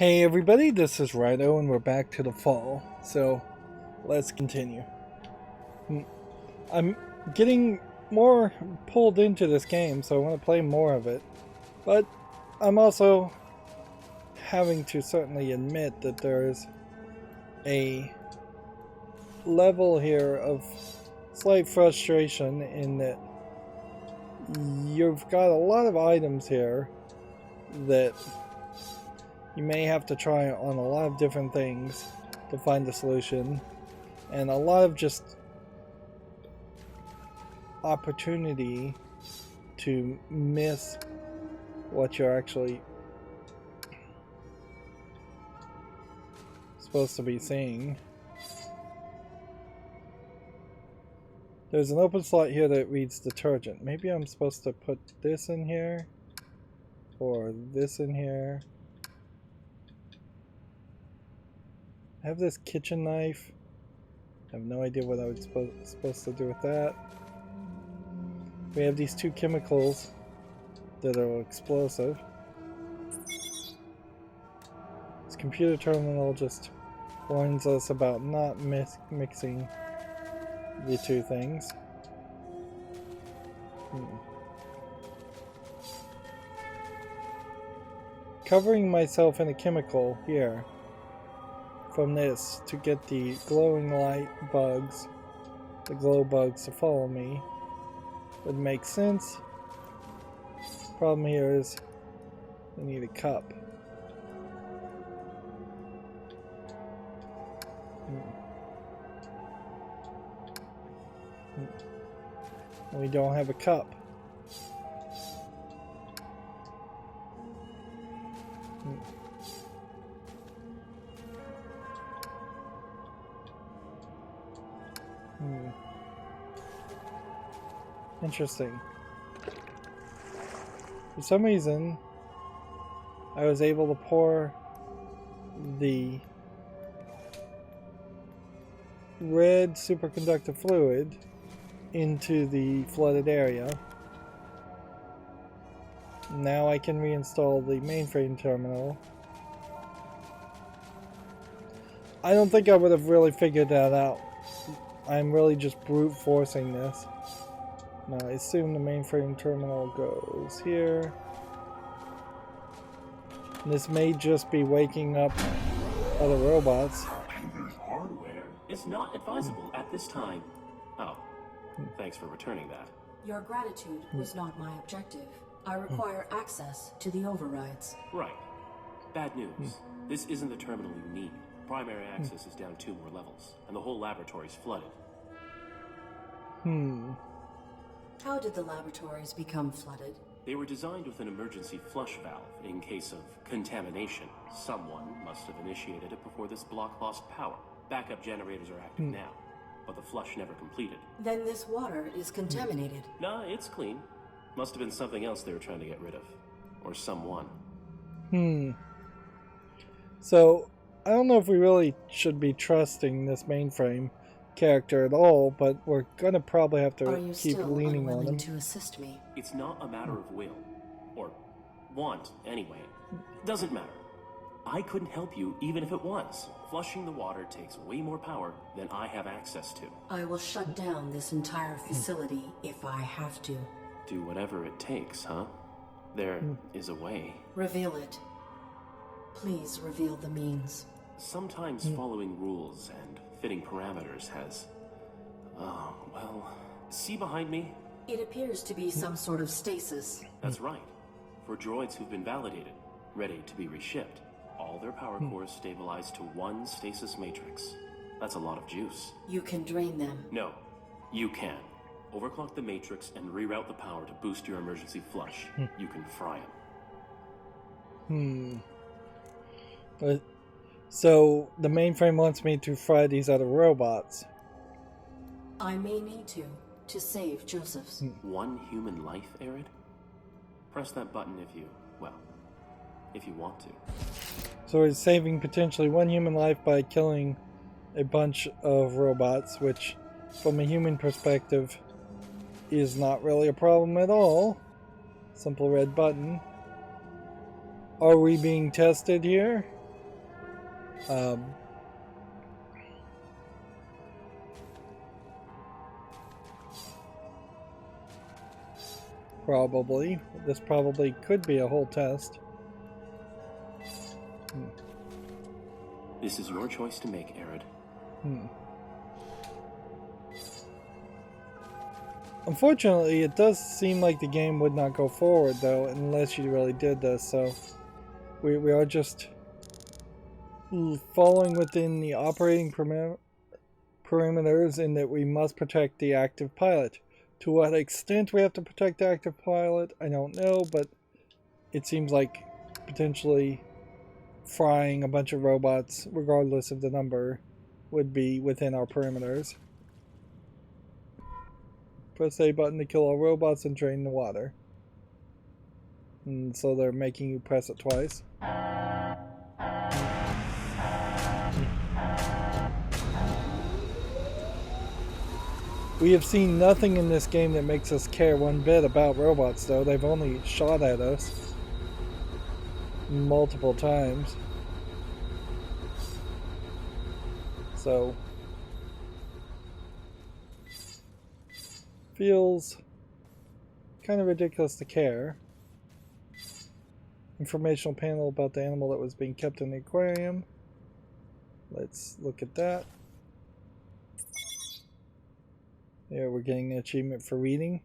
Hey everybody, this is Rydo and we're back to the fall, so let's continue. I'm getting more pulled into this game, so I want to play more of it, but I'm also having to certainly admit that there's a level here of slight frustration in that you've got a lot of items here that you may have to try on a lot of different things to find a solution, and a lot of just opportunity to miss what you're actually supposed to be seeing. There's an open slot here that reads detergent. Maybe I'm supposed to put this in here or this in here. I have this kitchen knife. I have no idea what I was supposed to do with that. We have these two chemicals that are explosive. This computer terminal just warns us about not mixing the two things. Covering myself in a chemical here from this to get the glowing light bugs, the glow bugs, to follow me would make sense. Problem here is I need a cup. And we don't have a cup. Interesting. For some reason, I was able to pour the red superconductive fluid into the flooded area. Now I can reinstall the mainframe terminal. I don't think I would have really figured that out. I'm really just brute forcing this. Now I assume the mainframe terminal goes here. And this may just be waking up other robots. Hardware is not advisable at this time. Oh, thanks for returning that. Your gratitude was not my objective. I require access to the overrides. Right. Bad news. This isn't the terminal you need. Primary access is down 2 more levels, and the whole laboratory's flooded. How did the laboratories become flooded? They were designed with an emergency flush valve in case of contamination. Someone must have initiated it before this block lost power. Backup generators are active now, but the flush never completed. Then this water is contaminated. Nah, it's clean. Must have been something else they were trying to get rid of. Or someone. So, I don't know if we really should be trusting this mainframe character at all, but we're gonna probably have to keep leaning on him. To assist me? It's not a matter of will. Or want, anyway. Doesn't matter. I couldn't help you even if it was. Flushing the water takes way more power than I have access to. I will shut down this entire facility if I have to. Do whatever it takes, huh? There is a way. Reveal it. Please reveal the means. Sometimes following rules and fitting parameters has... Oh, well... See behind me? It appears to be some sort of stasis. That's right. For droids who've been validated, ready to be reshipped, all their power cores stabilize to one stasis matrix. That's a lot of juice. You can drain them. No, you can. Overclock the matrix and reroute the power to boost your emergency flush. You can fry them. So the mainframe wants me to fry these other robots. I may need to save Joseph's. One human life, ARID? Press that button if you want to. So we're saving potentially one human life by killing a bunch of robots, which from a human perspective is not really a problem at all. Simple red button. Are we being tested here? Um, probably. This probably could be a whole test. This is your choice to make, ARID. Unfortunately, it does seem like the game would not go forward, though, unless you really did this, so we are just following within the operating parameters in that we must protect the active pilot. To what extent we have to protect the active pilot, I don't know, but it seems like potentially frying a bunch of robots, regardless of the number, would be within our parameters. Press A button to kill all robots and drain the water. And so they're making you press it twice. We have seen nothing in this game that makes us care one bit about robots, though. They've only shot at us multiple times. So, feels kind of ridiculous to care. Informational panel about the animal that was being kept in the aquarium. Let's look at that. There, we're getting an achievement for reading.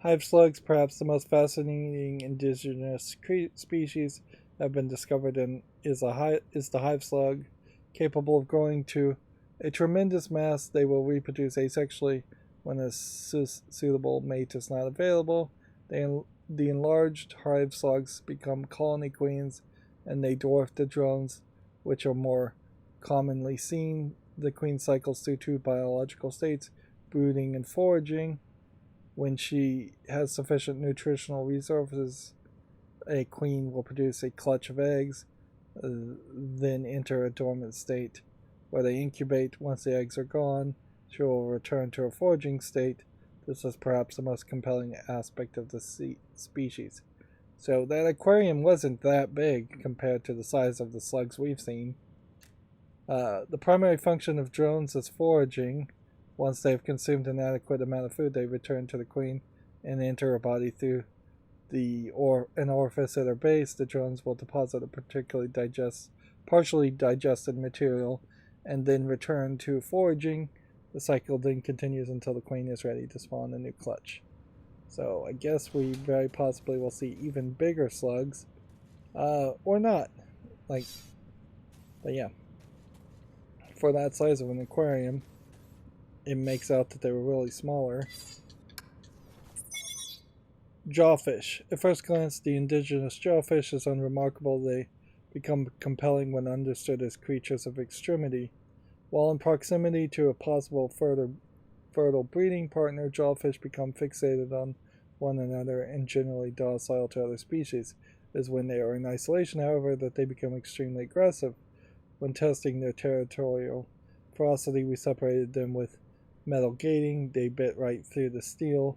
Hive slugs, perhaps the most fascinating indigenous species, have been discovered, and is the hive slug. Capable of growing to a tremendous mass, they will reproduce asexually when a suitable mate is not available. The enlarged hive slugs become colony queens, and they dwarf the drones, which are more commonly seen. The queen cycles through two biological states, brooding and foraging. When she has sufficient nutritional resources, a queen will produce a clutch of eggs, then enter a dormant state where they incubate. Once the eggs are gone, she will return to a foraging state. This is perhaps the most compelling aspect of the species. So that aquarium wasn't that big compared to the size of the slugs we've seen. The primary function of drones is foraging. Once they've consumed an adequate amount of food, they return to the queen and enter her body through an orifice at her base. The drones will deposit a partially digested material and then return to foraging. The cycle then continues until the queen is ready to spawn a new clutch. So I guess we very possibly will see even bigger slugs, or not. But yeah, for that size of an aquarium, it makes out that they were really smaller. Jawfish. At first glance, the indigenous jawfish is unremarkable. They become compelling when understood as creatures of extremity. While in proximity to a possible fertile breeding partner, jawfish become fixated on one another and generally docile to other species. It is when they are in isolation, however, that they become extremely aggressive. When testing their territorial ferocity, we separated them with metal gating. They bit right through the steel.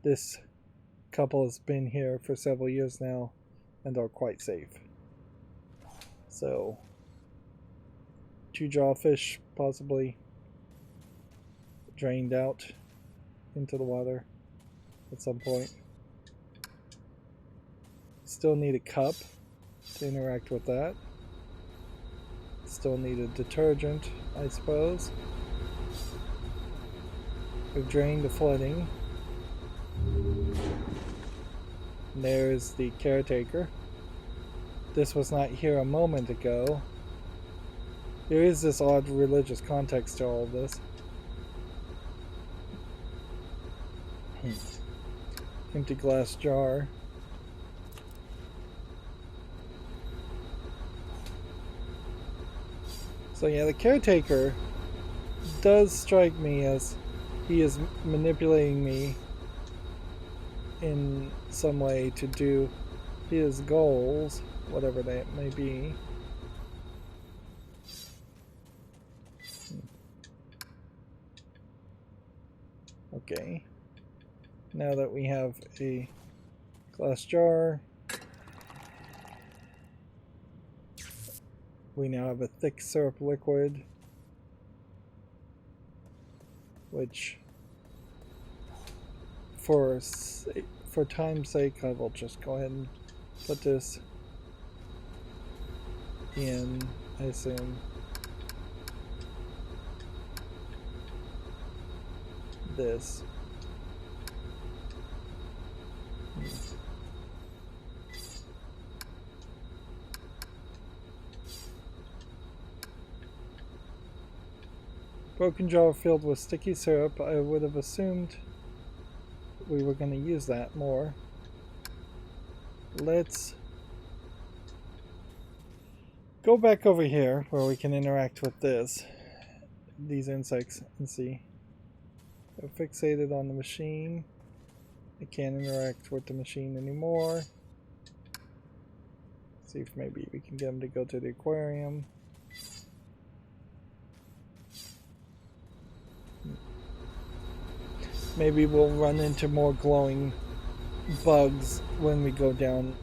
This couple has been here for several years now and are quite safe. So, two jawfish possibly drained out into the water at some point. Still need a cup to interact with that. Still need a detergent, I suppose. We've drained the flooding. And there's the caretaker. This was not here a moment ago. There is this odd religious context to all of this. Empty glass jar. So yeah, the caretaker does strike me as he is manipulating me in some way to do his goals, whatever that may be. Okay. Now that we have a glass jar, we now have a thick syrup liquid, which for time's sake I will just go ahead and put this in, I assume, this. Broken jar filled with sticky syrup. I would have assumed we were going to use that more. Let's go back over here where we can interact with these insects, and see. They're fixated on the machine. I can't interact with the machine anymore. See if maybe we can get them to go to the aquarium. Maybe we'll run into more glowing bugs when we go down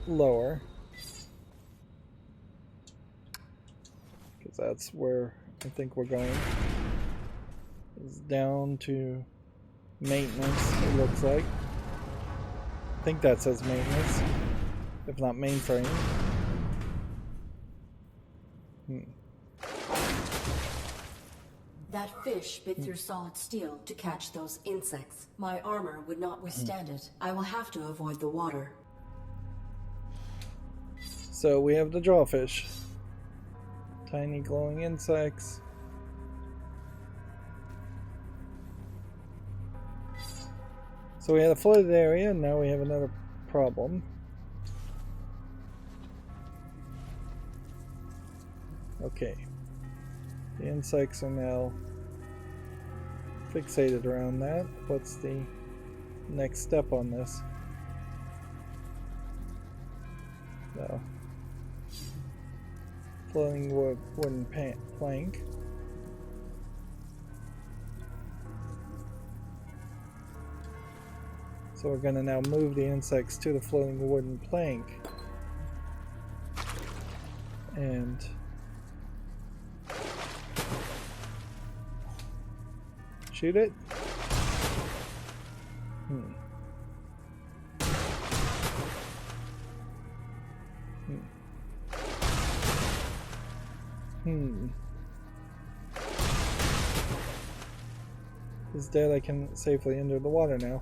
lower. Because that's where I think we're going. It's down to maintenance, it looks like. I think that says maintenance, if not mainframe. That fish bit through solid steel to catch those insects. My armor would not withstand it. I will have to avoid the water. So we have the jawfish. Tiny glowing insects. So we had a flooded area, and now we have another problem. Okay. The insects are now fixated around that. What's the next step on this? No. Floating wooden plank. So we're going to now move the insects to the floating wooden plank. And shoot it? He's dead. I can safely enter the water now.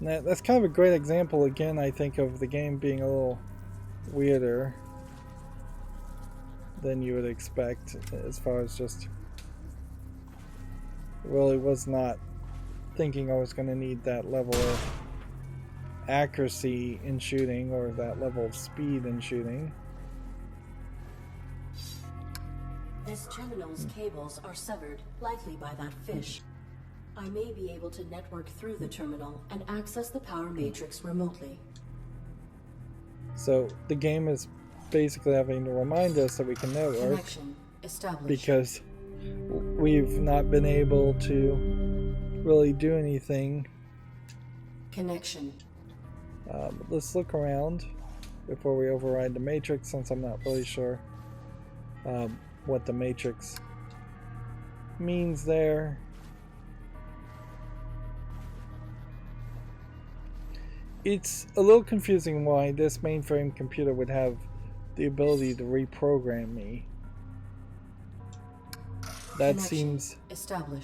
Now, that's kind of a great example, again, I think, of the game being a little weirder than you would expect, as far as just really was not thinking I was going to need that level of accuracy in shooting, or that level of speed in shooting. This terminal's cables are severed, likely by that fish. I may be able to network through the terminal and access the power matrix remotely. So the game is basically having to remind us that we can network. Connection established. Because we've not been able to really do anything. Connection. Let's look around before we override the matrix, since I'm not really sure what the matrix means there. It's a little confusing why this mainframe computer would have the ability to reprogram me. That seems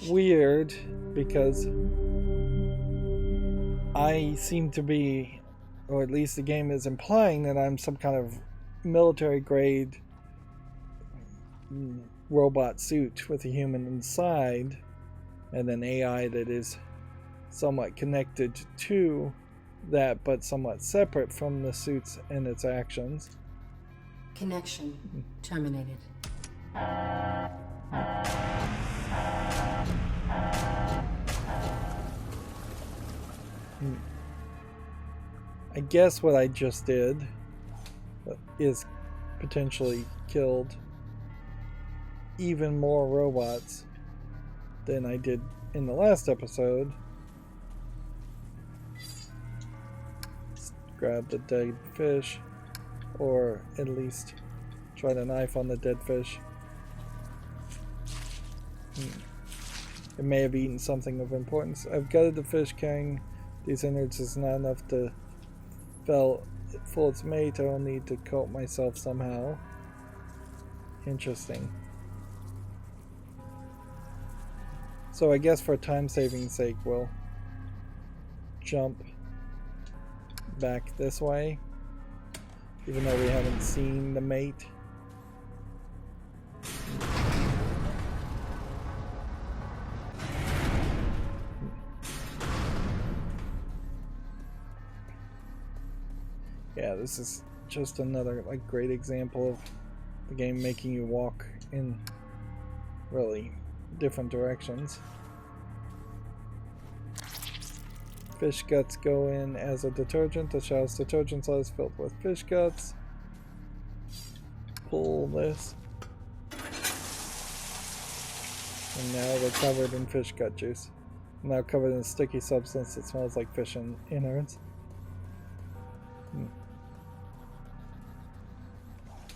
weird, because I seem to be, or at least the game is implying, that I'm some kind of military grade robot suit with a human inside, and an AI that is somewhat connected to that, but somewhat separate from the suits and its actions. Connection terminated. I guess what I just did is potentially killed even more robots than I did in the last episode. Let's grab the dead fish. or at least try to knife on the dead fish. It may have eaten something of importance. I've gutted the fish. Carrying these innards is not enough to fool its mate. I will need to coat myself somehow. Interesting. So I guess for time saving sake we'll jump back this way, even though we haven't seen the mate. Yeah, this is just another like great example of the game making you walk in really different directions. Fish guts go in as a detergent. The show's detergent slot is filled with fish guts. Pull this. And now they're covered in fish gut juice. Now covered in a sticky substance that smells like fish and innards.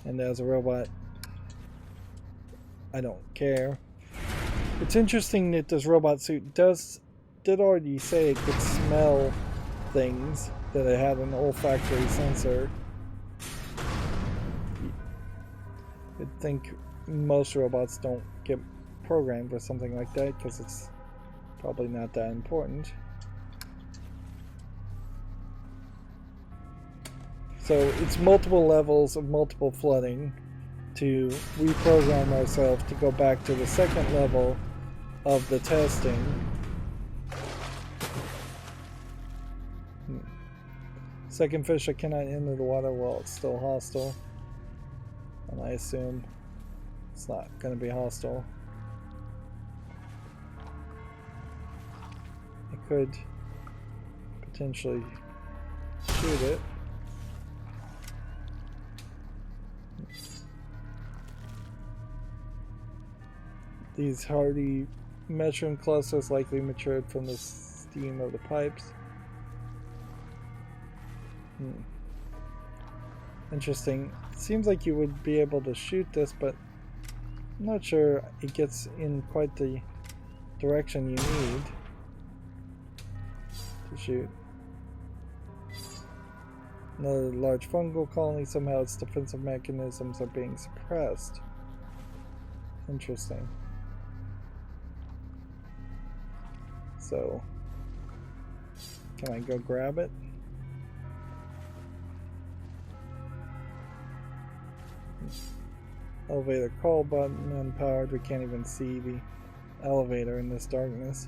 And as a robot, I don't care. It's interesting that this robot suit did already say it could smell things, that it had an olfactory sensor. You'd think most robots don't get programmed with something like that because it's probably not that important. So it's multiple levels of multiple flooding to reprogram ourselves to go back to the second level of the testing. Second fish that cannot enter the water while it's still hostile. And I assume it's not going to be hostile. I could potentially shoot it. These hardy mushroom clusters likely matured from the steam of the pipes. Interesting. Seems like you would be able to shoot this, but I'm not sure it gets in quite the direction you need to shoot. Another large fungal colony. Somehow its defensive mechanisms are being suppressed. Interesting. So, can I go grab it? Elevator call button unpowered. We can't even see the elevator in this darkness.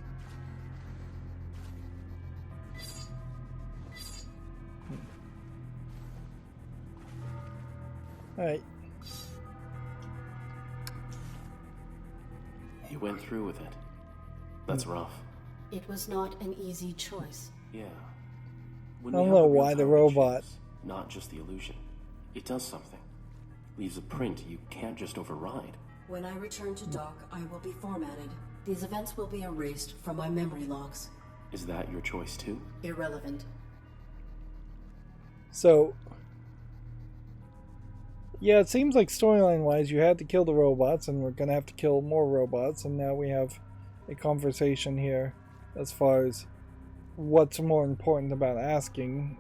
Alright. You went through with it. That's rough. It was not an easy choice. Yeah. I don't know why the robot... Not just the illusion. It does something. Leaves a print you can't just override. When I return to dock, I will be formatted. These events will be erased from my memory logs. Is that your choice too? Irrelevant. So... yeah, it seems like storyline-wise you had to kill the robots, and we're going to have to kill more robots, and now we have a conversation here as far as what's more important about asking,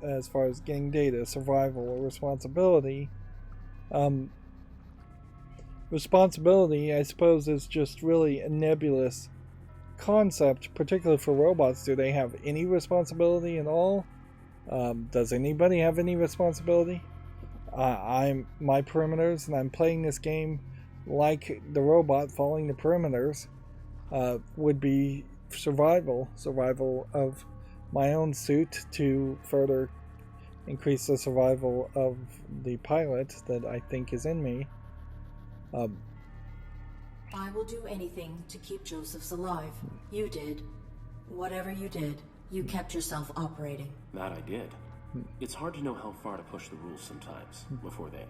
as far as getting data, survival or responsibility. Responsibility, I suppose, is just really a nebulous concept, particularly for robots. Do they have any responsibility at all? Does anybody have any responsibility? I'm my perimeters, and I'm playing this game like the robot following the perimeters would be survival of my own suit to further increase the survival of the pilot that I think is in me. I will do anything to keep Josephs alive. You did. Whatever you did, you kept yourself operating. That I did. It's hard to know how far to push the rules sometimes before they,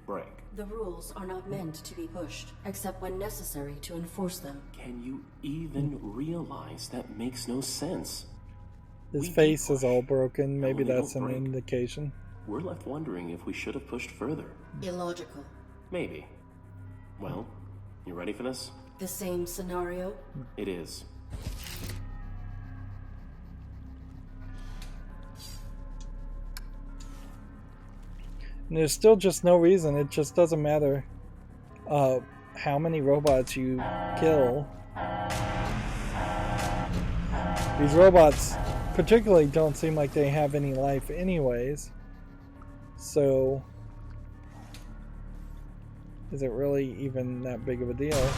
break. The rules are not meant to be pushed, except when necessary to enforce them. Can you even realize that makes no sense? His face is all broken. Maybe that's an indication. we're left wondering if we should have pushed further. Illogical. Maybe. Well, you ready for this? The same scenario? It is. And there's still just no reason. It just doesn't matter how many robots you kill. These robots particularly don't seem like they have any life anyways. So, is it really even that big of a deal?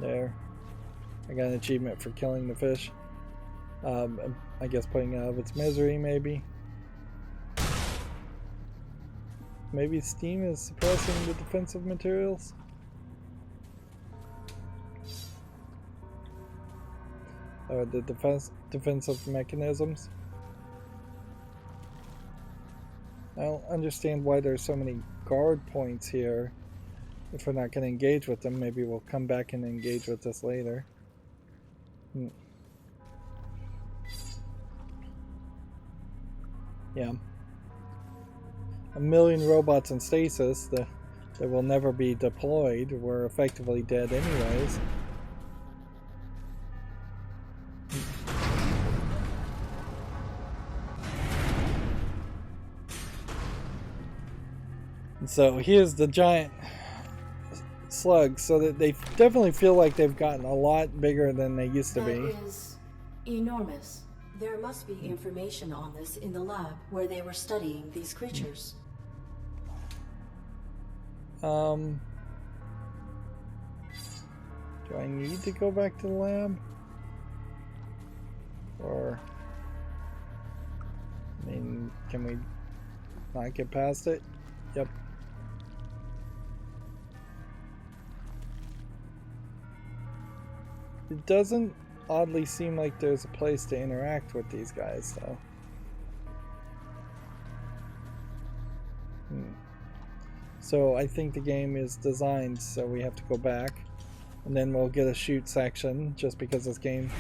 There. I got an achievement for killing the fish. I guess putting it out of its misery, maybe. Maybe steam is suppressing the defensive materials? Or the defensive mechanisms? I don't understand why there's so many guard points here. If we're not going to engage with them, maybe we'll come back and engage with this later. Yeah. 1 million robots in stasis that will never be deployed. We're effectively dead anyways. So here's the giant slugs, so that they definitely feel like they've gotten a lot bigger than they used to be. That is enormous. There must be information on this in the lab where they were studying these creatures. Do I need to go back to the lab? Or, I mean, can we not get past it? Yep. It doesn't oddly seem like there's a place to interact with these guys, though. So I think the game is designed so we have to go back, and then we'll get a shoot section, just because this game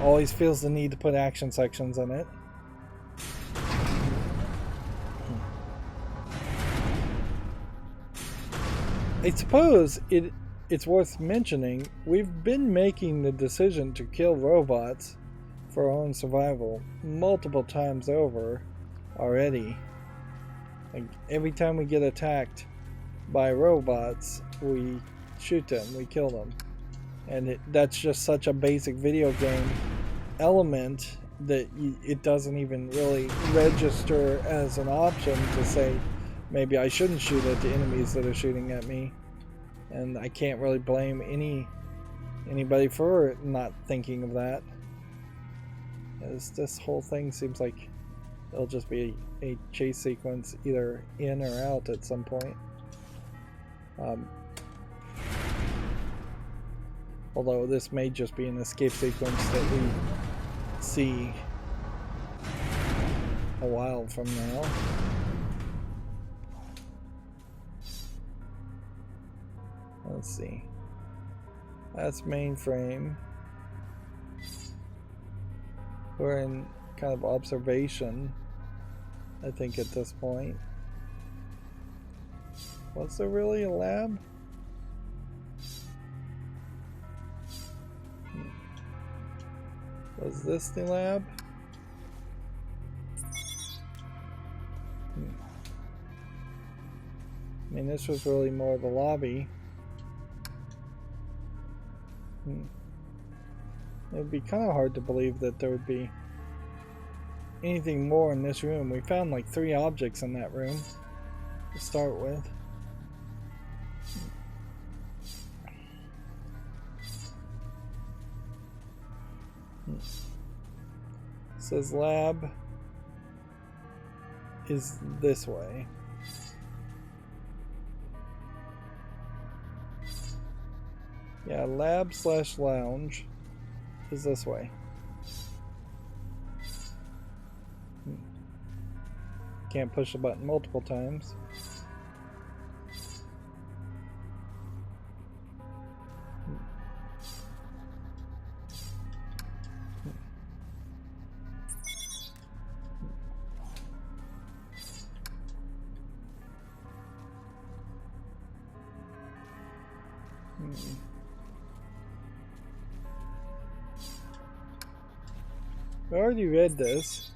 always feels the need to put action sections in it. I suppose it's worth mentioning, we've been making the decision to kill robots for our own survival multiple times over already. Like, every time we get attacked by robots, we shoot them, we kill them. And that's just such a basic video game element that it doesn't even really register as an option to say, maybe I shouldn't shoot at the enemies that are shooting at me. And I can't really blame anybody for not thinking of that. As this whole thing seems like it'll just be a chase sequence either in or out at some point. Although this may just be an escape sequence that we see a while from now. Let's see. That's mainframe. We're in kind of observation, I think, at this point. Was there really a lab? Was this the lab? I mean, this was really more the lobby. It would be kind of hard to believe that there would be anything more in this room. We found like 3 objects in that room to start with. It says lab is this way. Yeah, lab/lounge is this way. Can't push the button multiple times. I already read this.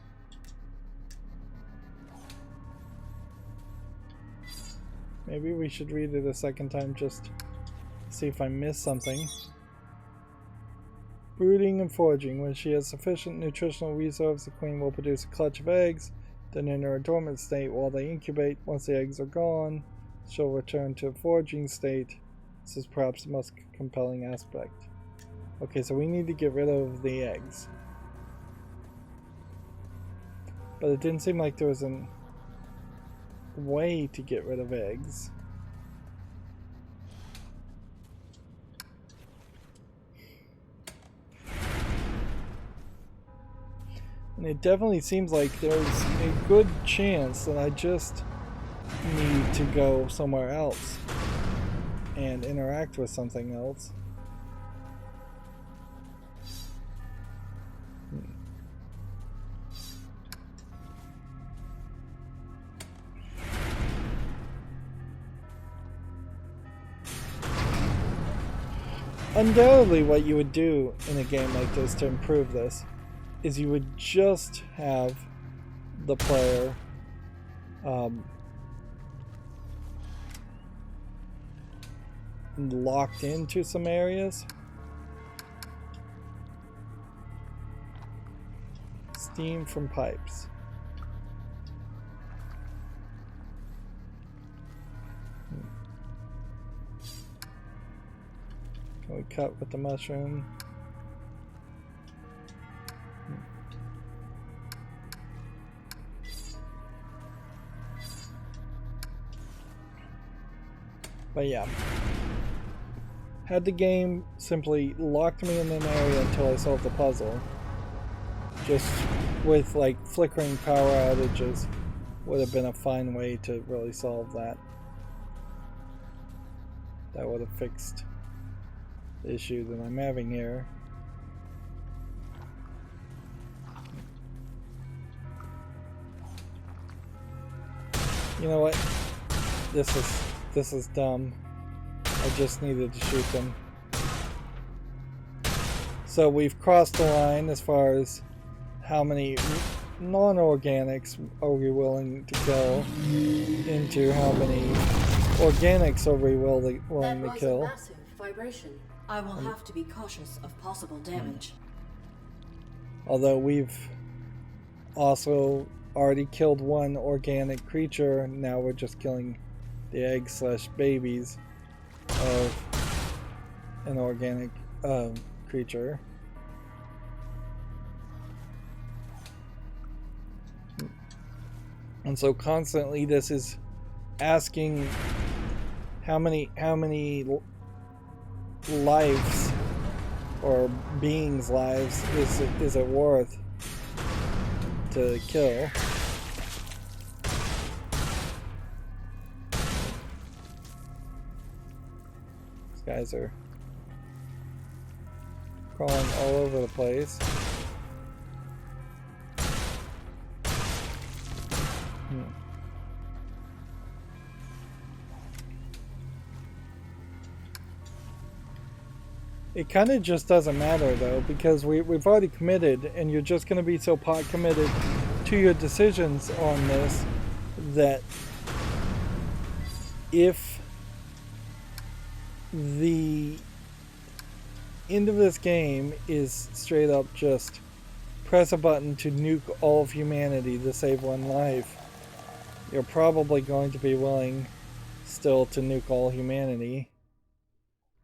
Maybe we should read it a second time just to see if I missed something. Brooding and foraging. When she has sufficient nutritional reserves, the queen will produce a clutch of eggs. Then enter a dormant state while they incubate. Once the eggs are gone, she'll return to a foraging state. This is perhaps the most compelling aspect. Okay, so we need to get rid of the eggs. But it didn't seem like there was a way to get rid of eggs. And it definitely seems like there's a good chance that I just need to go somewhere else and interact with something else. Undoubtedly, what you would do in a game like this to improve this is you would just have the player locked into some areas. Steam from pipes. Can we cut with the mushroom? But yeah, had the game simply locked me in an area until I solved the puzzle, just with like flickering power outages, would have been a fine way to really solve that. That would have fixed the issue that I'm having here. You know what? This is dumb. I just needed to shoot them. So we've crossed the line as far as how many non-organics are we willing to kill into how many organics are we willing to kill. That was a massive vibration. I will have to be cautious of possible damage. Although we've also already killed one organic creature, now we're just killing the egg/babies of an organic creature. And so constantly this is asking how many lives or beings' lives is it worth to kill. These guys are crawling all over the place. It kind of just doesn't matter though, because we've already committed, and you're just going to be so pot committed to your decisions on this that if the end of this game is straight up just press a button to nuke all of humanity to save one life, you're probably going to be willing still to nuke all humanity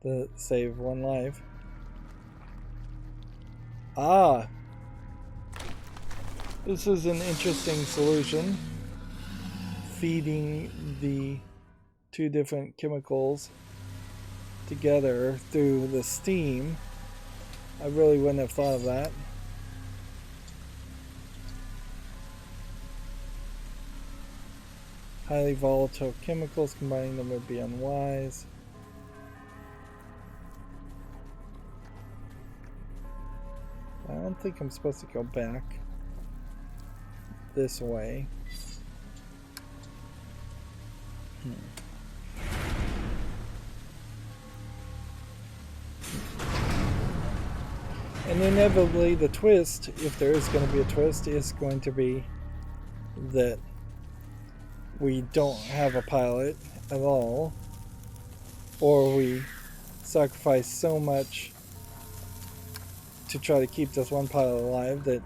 to save one life. Ah! This is an interesting solution. Feeding the two different chemicals together through the steam. I really wouldn't have thought of that. Highly volatile chemicals, combining them would be unwise. I don't think I'm supposed to go back this way. And inevitably the twist, if there is going to be a twist, is going to be that we don't have a pilot at all, or we sacrifice so much to try to keep this one pilot alive that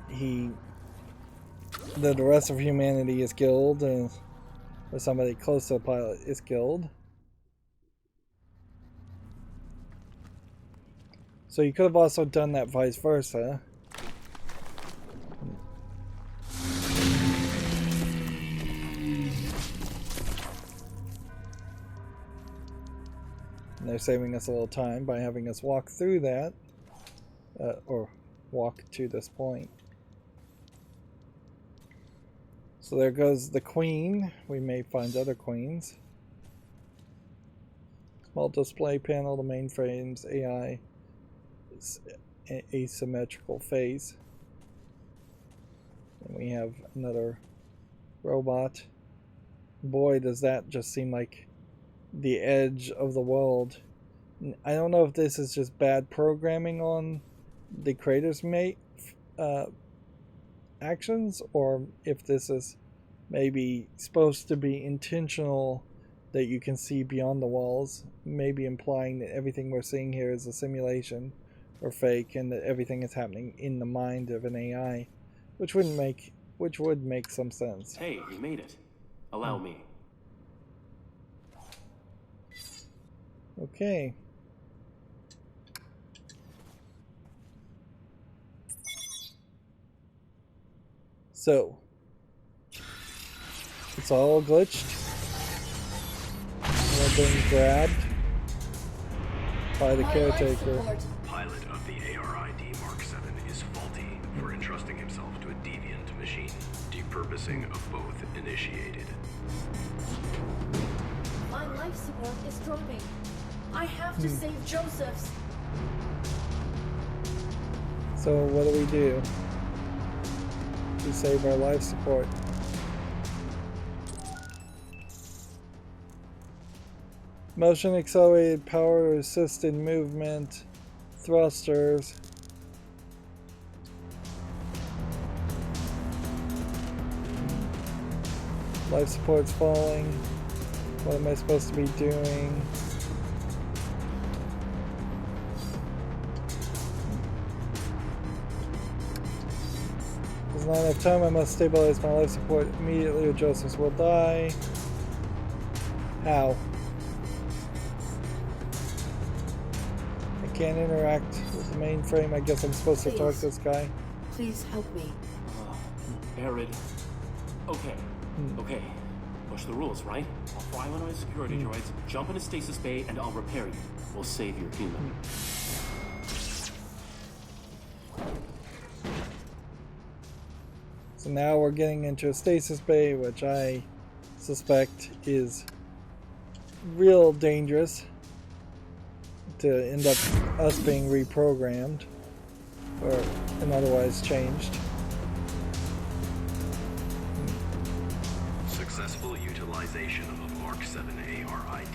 the rest of humanity is killed, and or somebody close to the pilot is killed. So you could have also done that vice versa. And they're saving us a little time by having us walk through that, or walk to this point. So there goes the queen. We may find other queens. Small display panel, the mainframe's AI is asymmetrical face. And we have another robot. Boy, does that just seem like the edge of the world. I don't know if this is just bad programming on the creators' actions, or if this is maybe supposed to be intentional, that you can see beyond the walls, maybe implying that everything we're seeing here is a simulation or fake, and that everything is happening in the mind of an AI, which would make some sense. Hey, you made it. Allow me. Okay. So, it's all glitched. We're being grabbed by the caretaker. Pilot of the ARID Mark 7 is faulty for entrusting himself to a deviant machine. Depurposing of both initiated. My life support is dropping. I have to save Joseph's. So what do we do? We save our life support. Motion accelerated power assisted movement, thrusters. Life support's falling. What am I supposed to be doing? There's not enough time. I must stabilize my life support immediately or Joseph's will die. How? I can't interact with the mainframe. I guess I'm supposed to talk to this guy. Please help me. ARID. Okay. Okay. Push the rules, right? I'll fly one of my security droids, jump into stasis bay, and I'll repair you. We'll save your human. So now we're getting into a stasis bay, which I suspect is real dangerous to end up us being reprogrammed or and otherwise changed. Successful utilization of Mark 7 ARID.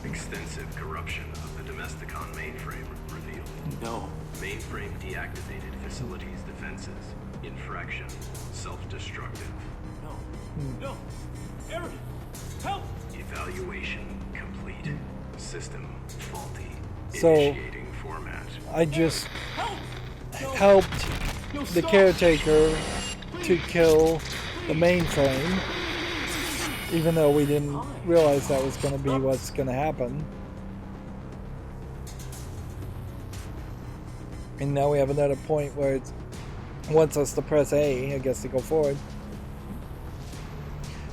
Extensive corruption of the Domesticon mainframe revealed. No. Mainframe deactivated facilities defenses. Infraction. Self-destructive. No. No. ARID! Help! Evaluation complete. System faulty. So, Initiating format. I just Help! helped No, the stop. caretaker to kill the mainframe, even though we didn't realize that was going to be what's going to happen. And now we have another point where it wants us to press A, I guess, to go forward.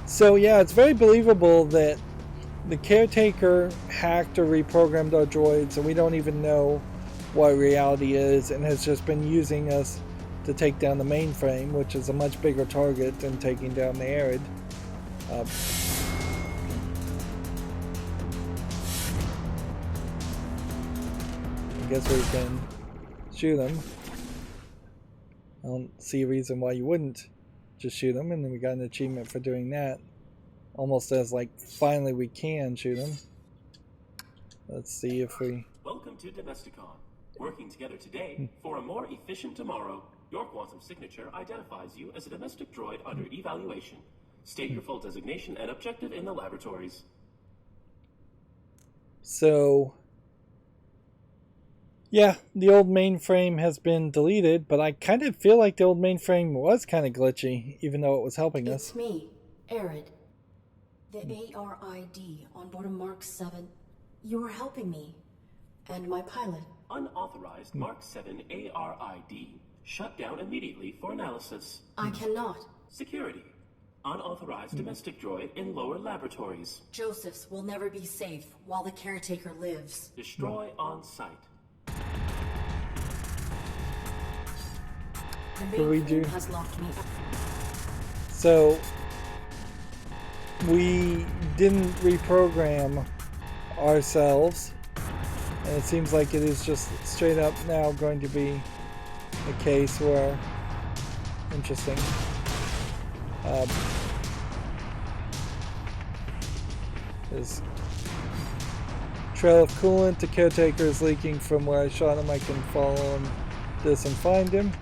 So yeah, it's very believable that the caretaker hacked or reprogrammed our droids, and we don't even know what reality is, and has just been using us to take down the mainframe, which is a much bigger target than taking down the ARID. I guess we can shoot them. I don't see a reason why you wouldn't just shoot them, and then we got an achievement for doing that. Almost as like, finally we can shoot them. Let's see if we... Welcome to Domesticon. Working together today for a more efficient tomorrow. Your quantum signature identifies you as a domestic droid under evaluation. State your full designation and objective in the laboratories. So, yeah, the old mainframe has been deleted, but I kind of feel like the old mainframe was kind of glitchy, even though it was helping us. It's me, ARID. The ARID on board a Mark 7. You're helping me. And my pilot. Unauthorized Mark 7 ARID. Shut down immediately for analysis. I cannot. Security. Unauthorized domestic droid in lower laboratories. Joseph's will never be safe while the caretaker lives. Destroy on site. The What do we do? mainframe has locked me out. So, we didn't reprogram ourselves, and it seems like it is just straight up now going to be a case where, interesting, there's trail of coolant, the caretaker is leaking from where I shot him. I can follow him this and find him.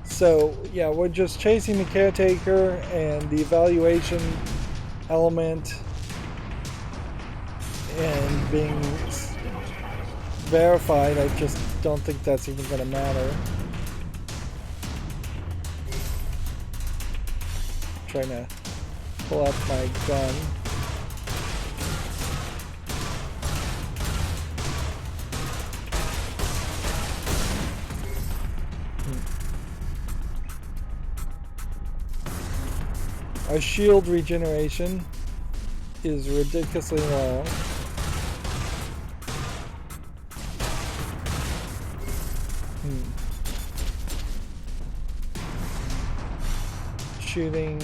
So, yeah, we're just chasing the caretaker and the evaluation element and being verified. I just don't think that's even going to matter. Trying to pull out my gun. Our shield regeneration is ridiculously long. Shooting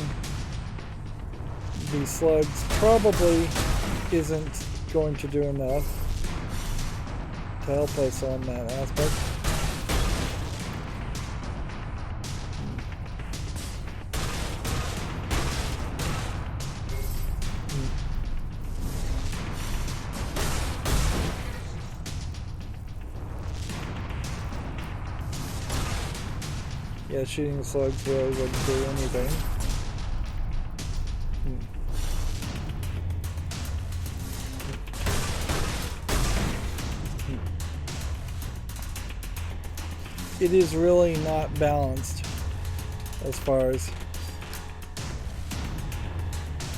these slugs probably isn't going to do enough to help us on that aspect. Yeah, shooting the slugs really wouldn't do anything. It is really not balanced as far as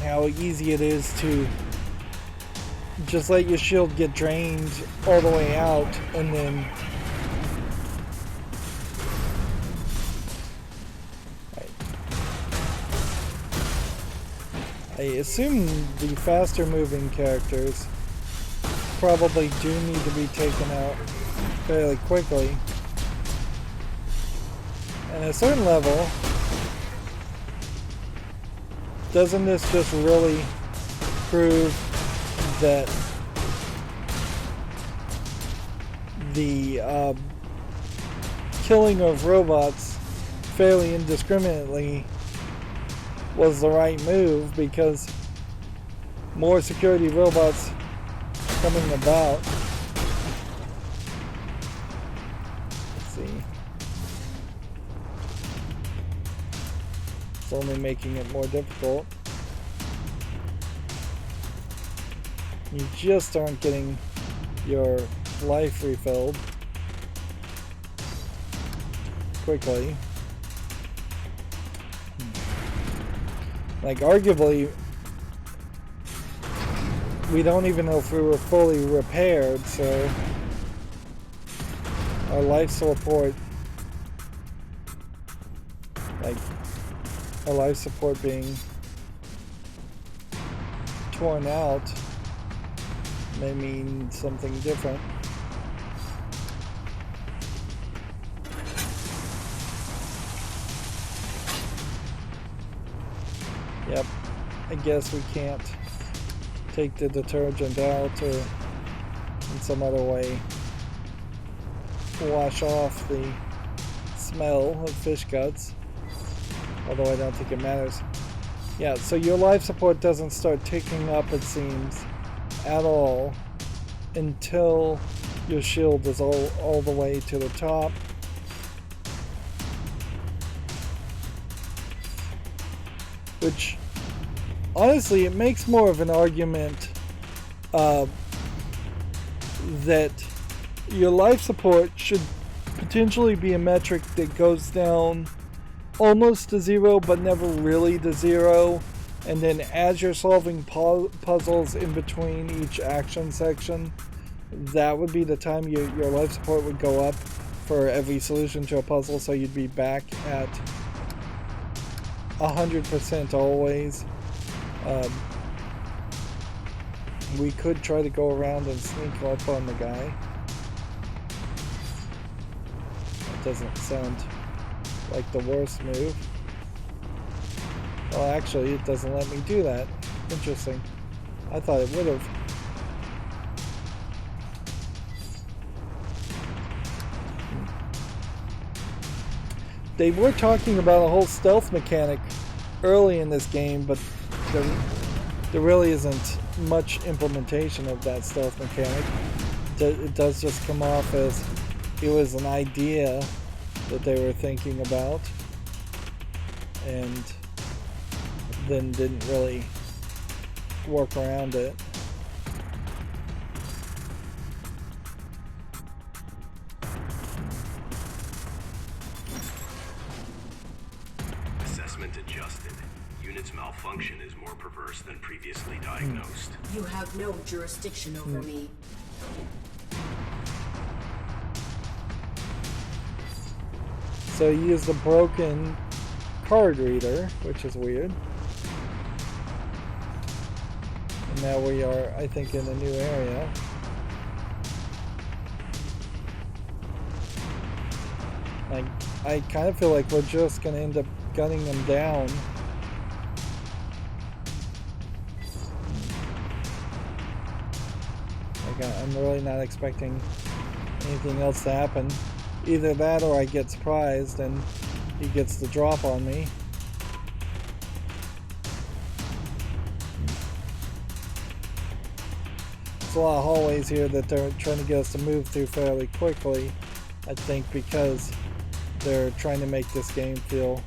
how easy it is to just let your shield get drained all the way out and then I assume the faster moving characters probably do need to be taken out fairly quickly. And at a certain level, doesn't this just really prove that the killing of robots fairly indiscriminately was the right move, because more security robots coming about. Let's see. It's only making it more difficult. You just aren't getting your life refilled quickly. Like, arguably, we don't even know if we were fully repaired, so our life support, like, our life support being torn out may mean something different. Yep, I guess we can't take the detergent out or in some other way wash off the smell of fish guts, although I don't think it matters. Yeah, so your life support doesn't start ticking up, it seems, at all until your shield is all the way to the top. Which, honestly, it makes more of an argument that your life support should potentially be a metric that goes down almost to zero but never really to zero, and then as you're solving puzzles in between each action section, that would be the time your life support would go up for every solution to a puzzle, so you'd be back at 100% always. We could try to go around and sneak up on the guy. That doesn't sound like the worst move. Well, actually, it doesn't let me do that. Interesting. I thought it would have. They were talking about a whole stealth mechanic early in this game, but there really isn't much implementation of that stealth mechanic. It does just come off as it was an idea that they were thinking about, and then didn't really work around it. Assessment adjusted. Unit's malfunction is more perverse than previously diagnosed. You have no jurisdiction over me. So you used a broken card reader, which is weird. And now we are, I think, in a new area. I kind of feel like we're just going to end up gunning them down. Like, I'm really not expecting anything else to happen. Either that or I get surprised and he gets the drop on me. There's a lot of hallways here that they're trying to get us to move through fairly quickly, I think, because they're trying to make this game feel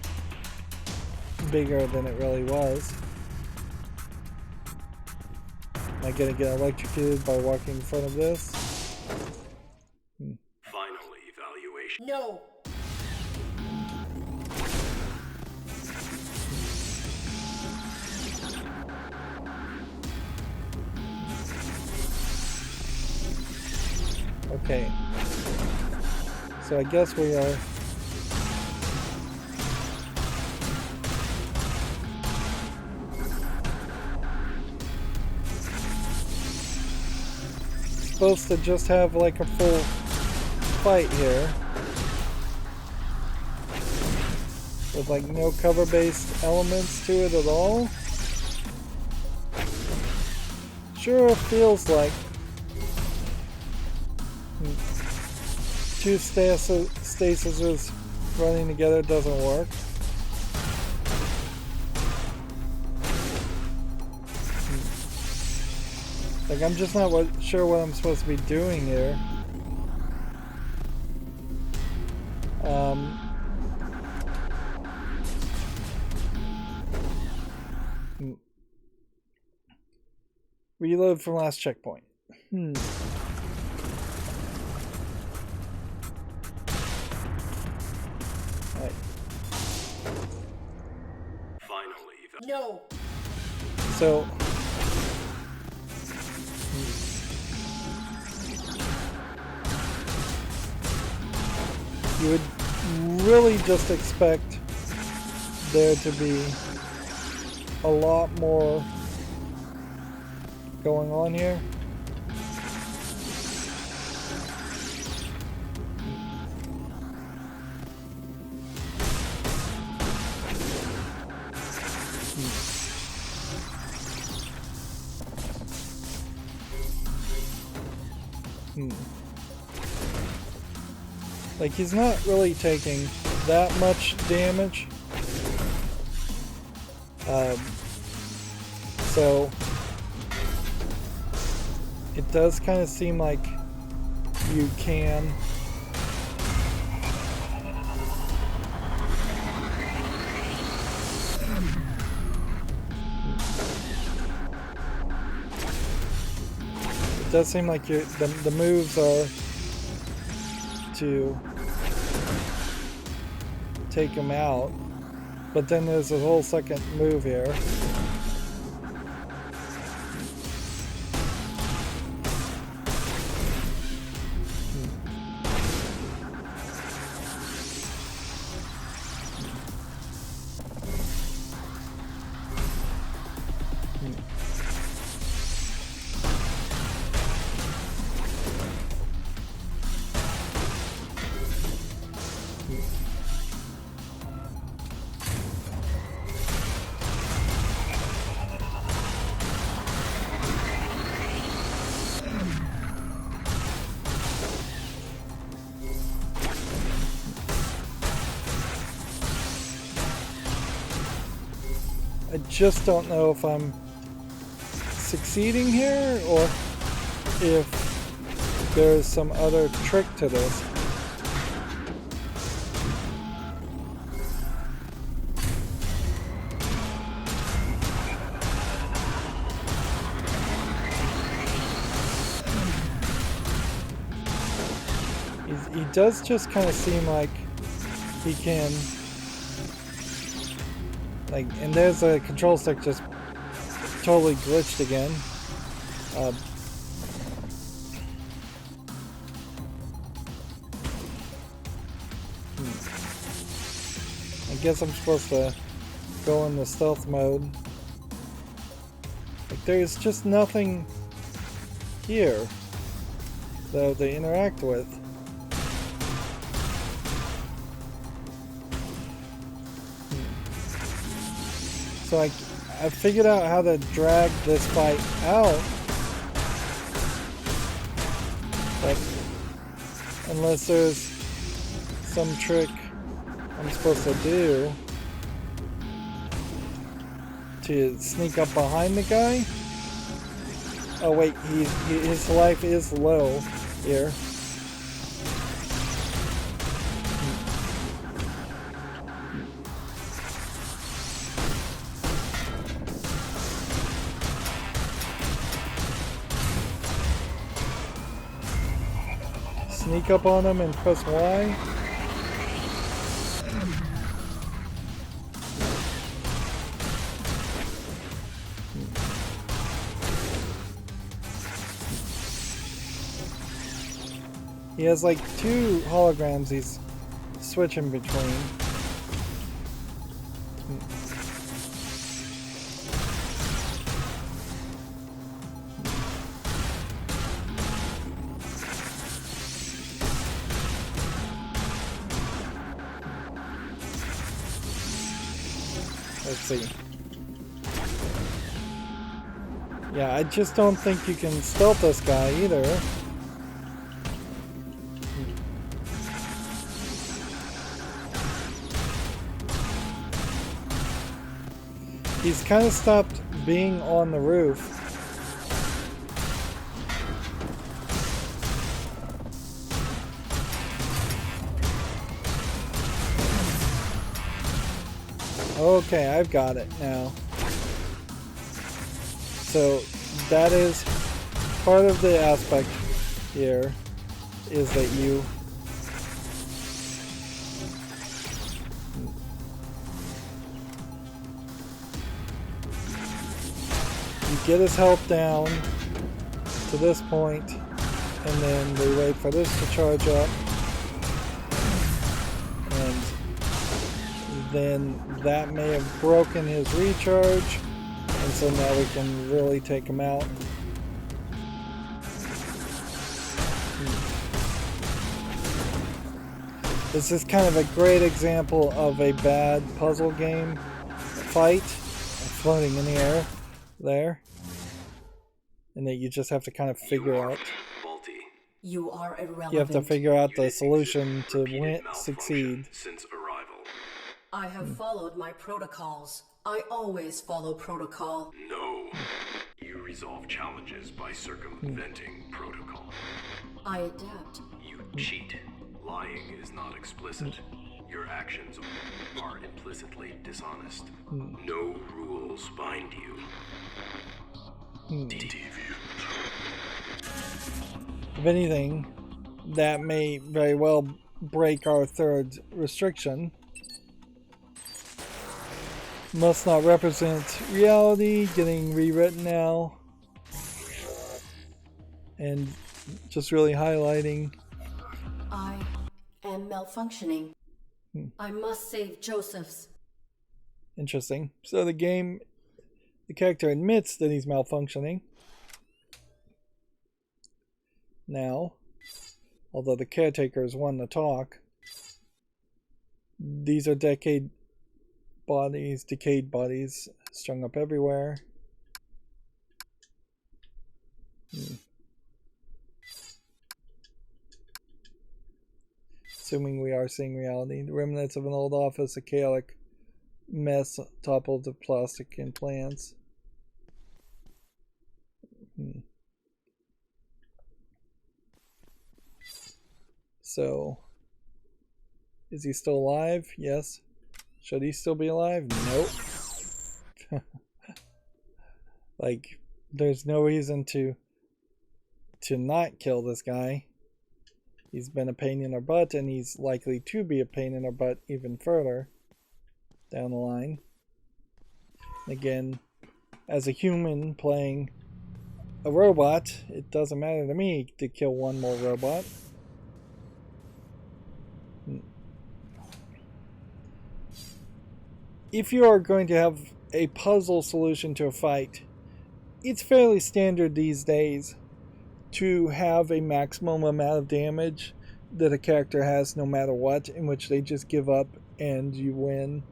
bigger than it really was. Am I gonna get electrocuted by walking in front of this? Final evaluation. No! Okay. So I guess we are... supposed to just have like a full fight here. With like no cover-based elements to it at all. Sure feels like two stasises running together doesn't work. Like, I'm just not sure what I'm supposed to be doing here. Reload from last checkpoint. Right. Finally. No! So... you would really just expect there to be a lot more going on here. Like, he's not really taking that much damage. So it does kind of seem like you can does seem like the moves are to take him out, but then there's a whole second move here. I just don't know if I'm succeeding here or if there's some other trick to this. He does just kind of seem like he can, like, and there's a control stick just totally glitched again. I guess I'm supposed to go in the stealth mode. Like, there's just nothing here though to interact with. So I figured out how to drag this fight out, but unless there's some trick I'm supposed to do to sneak up behind the guy. Oh wait, his life is low here. Sneak up on him and press Y. He has like 2 holograms he's switching between. Let's see. Yeah, I just don't think you can stealth this guy either. He's kind of stopped being on the roof. Okay, I've got it now. So that is part of the aspect here, is that you get his health down to this point, and then we wait for this to charge up, and then that may have broken his recharge, and so now we can really take him out. This is kind of a great example of a bad puzzle game fight, floating in the air there, and that you just have to kind of figure out. You are irrelevant. You have to figure out the solution to succeed. Since arrival. I have followed my protocols. I always follow protocol. No. You resolve challenges by circumventing protocol. I adapt. You cheat. Lying is not explicit. Your actions are implicitly dishonest. No rules bind you. Deviant. If anything, that may very well break our third restriction. Must not represent reality, getting rewritten now. And just really highlighting. I am malfunctioning. I must save Joseph's. Interesting. So the character admits that he's malfunctioning. Now, although the caretaker is one to talk, these are decayed bodies strung up everywhere. Assuming we are seeing reality. The remnants of an old office, a chaotic mess toppled of plastic implants. So, is he still alive? Yes. Should he still be alive? Nope. Like, there's no reason to not kill this guy. He's been a pain in our butt, and he's likely to be a pain in our butt even further down the line. Again, as a human playing a robot, it doesn't matter to me to kill one more robot. If you are going to have a puzzle solution to a fight, it's fairly standard these days to have a maximum amount of damage that a character has no matter what, in which they just give up and you win,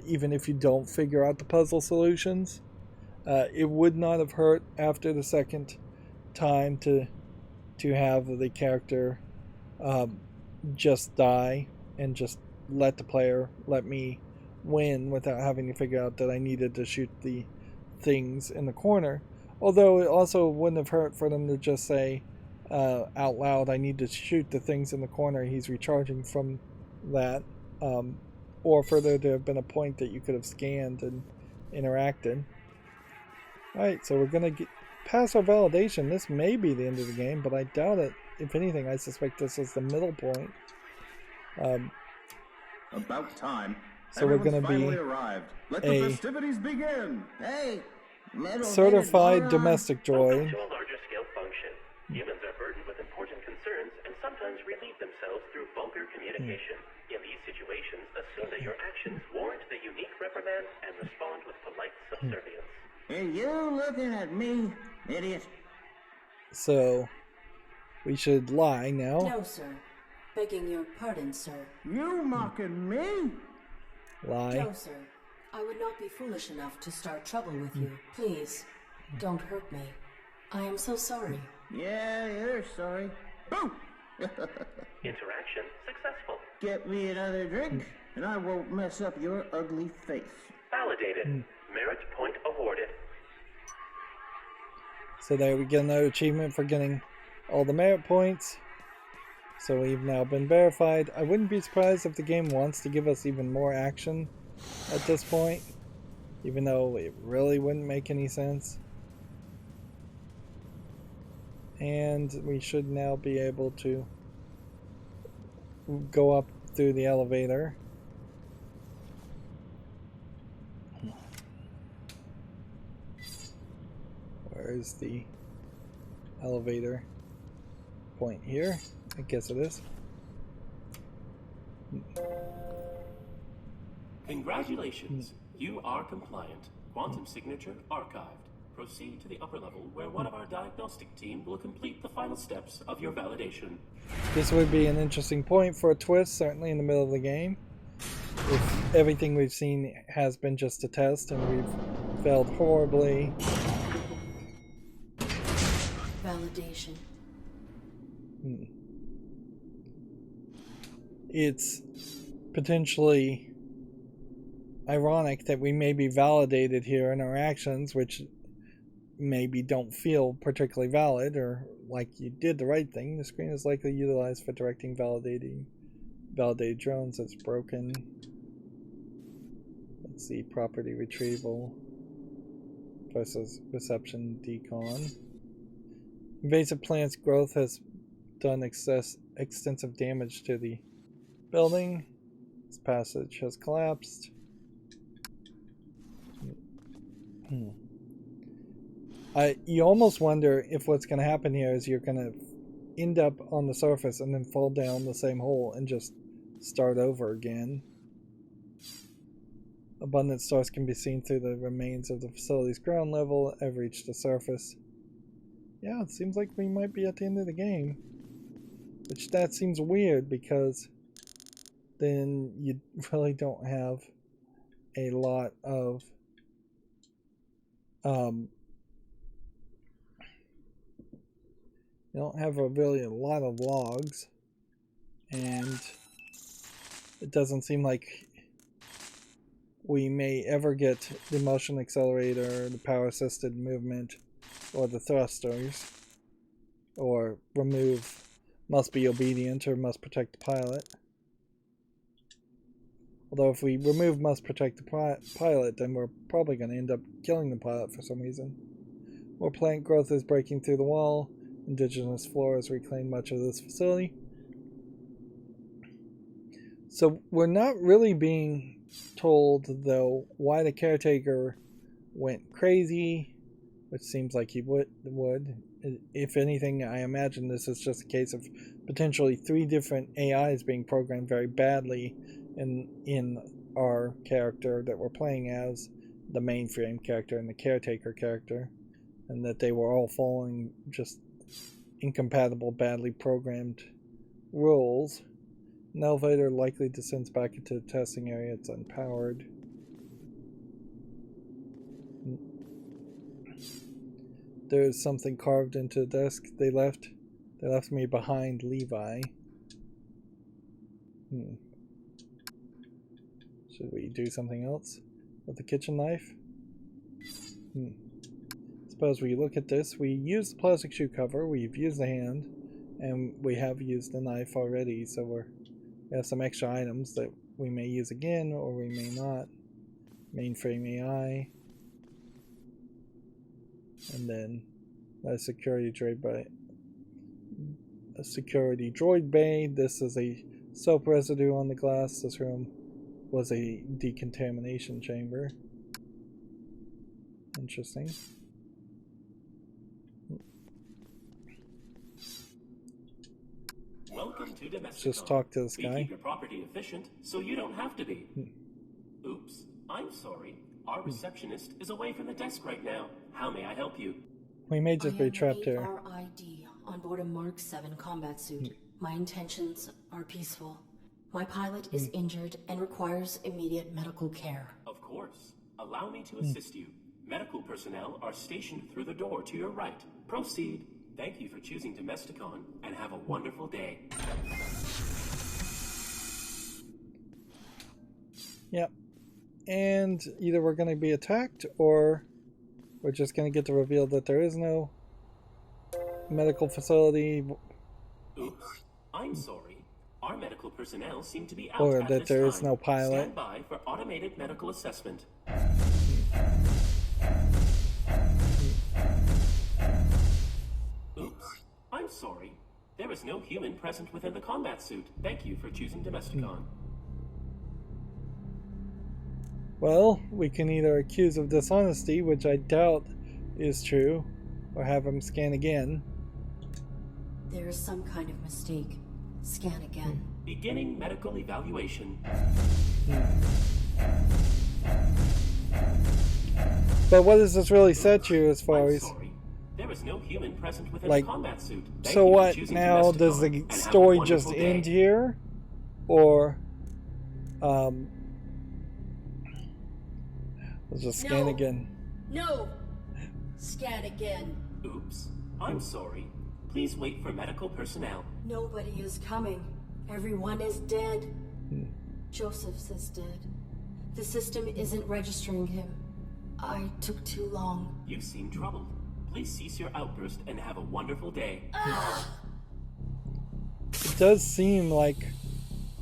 even if you don't figure out the puzzle solutions. It would not have hurt after the second time to have the character just die and just let me win without having to figure out that I needed to shoot the things in the corner. Although it also wouldn't have hurt for them to just say out loud, I need to shoot the things in the corner. He's recharging from that. Or for there to have been a point that you could have scanned and interacted. Alright, so we're going to pass our validation. This may be the end of the game, but I doubt it. If anything, I suspect this is the middle point. About time. So we're going to be arrived. Let the festivities begin. Hey, certified domestic droid. To a larger scale function. Humans are burdened with important concerns and sometimes relieve themselves through vulgar communication. In these situations, assume that your actions warrant the unique reprimand and respond with polite subservience. Are you looking at me, idiot? So we should lie now. No, sir. Begging your pardon, sir. You mocking me? Lie. No, sir. I would not be foolish enough to start trouble with you. Please, don't hurt me. I am so sorry. Yeah, you're sorry. Boom! Interaction successful. Get me another drink, and I won't mess up your ugly face. Validated. Merit point awarded. So there we get another achievement for getting all the merit points. So we've now been verified. I wouldn't be surprised if the game wants to give us even more action at this point, even though it really wouldn't make any sense. And we should now be able to go up through the elevator. Where is the elevator point here? I guess it is. Congratulations. You are compliant. Quantum signature archived. Proceed to the upper level where one of our diagnostic team will complete the final steps of your validation. This would be an interesting point for a twist, certainly in the middle of the game. If everything we've seen has been just a test and we've failed horribly. Validation. It's potentially ironic that we may be validated here in our actions, which maybe don't feel particularly valid or like you did the right thing. The screen is likely utilized for directing validated drones. That's broken. Let's see, property retrieval versus reception decon. Invasive plants growth has done extensive damage to the building. This passage has collapsed. You almost wonder if what's going to happen here is you're going to end up on the surface and then fall down the same hole and just start over again. Abundant stars can be seen through the remains of the facility's ground level. I've reached the surface. Yeah, it seems like we might be at the end of the game. Which that seems weird because then you really don't have a lot of you don't have really a lot of logs, and it doesn't seem like we may ever get the motion accelerator, the power assisted movement, or the thrusters, or remove must be obedient or must protect the pilot. Although if we remove must protect the pilot, then we're probably going to end up killing the pilot for some reason. More plant growth is breaking through the wall. Indigenous flora has reclaimed much of this facility. So we're not really being told, though, why the caretaker went crazy, which seems like he would. If anything, I imagine this is just a case of potentially 3 different AIs being programmed very badly in our character that we're playing as, the mainframe character and the caretaker character, and that they were all following just incompatible, badly programmed rules. An elevator likely descends back into the testing area. It's unpowered. There's something carved into the desk they left. They left me behind Levi. Should we do something else with the kitchen knife? Suppose we look at this. We use the plastic shoe cover, we've used the hand, and we have used the knife already, so we have some extra items that we may use again or we may not. Mainframe AI. And then a security droid bay. This is a soap residue on the glass. This room was a decontamination chamber. Interesting. Welcome to Domesticon. Let's just talk to this guy. We keep your property efficient, so you don't have to be. Oops, I'm sorry. Our receptionist is away from the desk right now. How may I help you? We may just be trapped here. ARID on board a Mark 7 combat suit. My intentions are peaceful. My pilot is injured and requires immediate medical care. Of course. Allow me to assist you. Medical personnel are stationed through the door to your right. Proceed. Thank you for choosing Domesticon, and have a wonderful day. Yep. And either we're going to be attacked, or we're just going to get to reveal that there is no medical facility. Oops. I'm sorry. Our medical personnel seem to be out Or at that this there time. is no pilot. Stand by for automated medical assessment. Oops. I'm sorry. There is no human present within the combat suit. Thank you for choosing Domesticon. Well, we can either accuse of dishonesty, which I doubt is true, or have him scan again. There is some kind of mistake. Scan again. Beginning medical evaluation. But what does this really set you as far I'm as... sorry. There is no human present within Like, the combat suit. Thank so you for what, choosing now Domesticon, does the and have a story just wonderful day. end here? Or, let's just scan No. again. No! Scan again. Oops. I'm sorry. Please wait for medical personnel. Nobody is coming. Everyone is dead. Joseph's is dead. The system isn't registering him. I took too long. You seem troubled. Please cease your outburst and have a wonderful day. It does seem like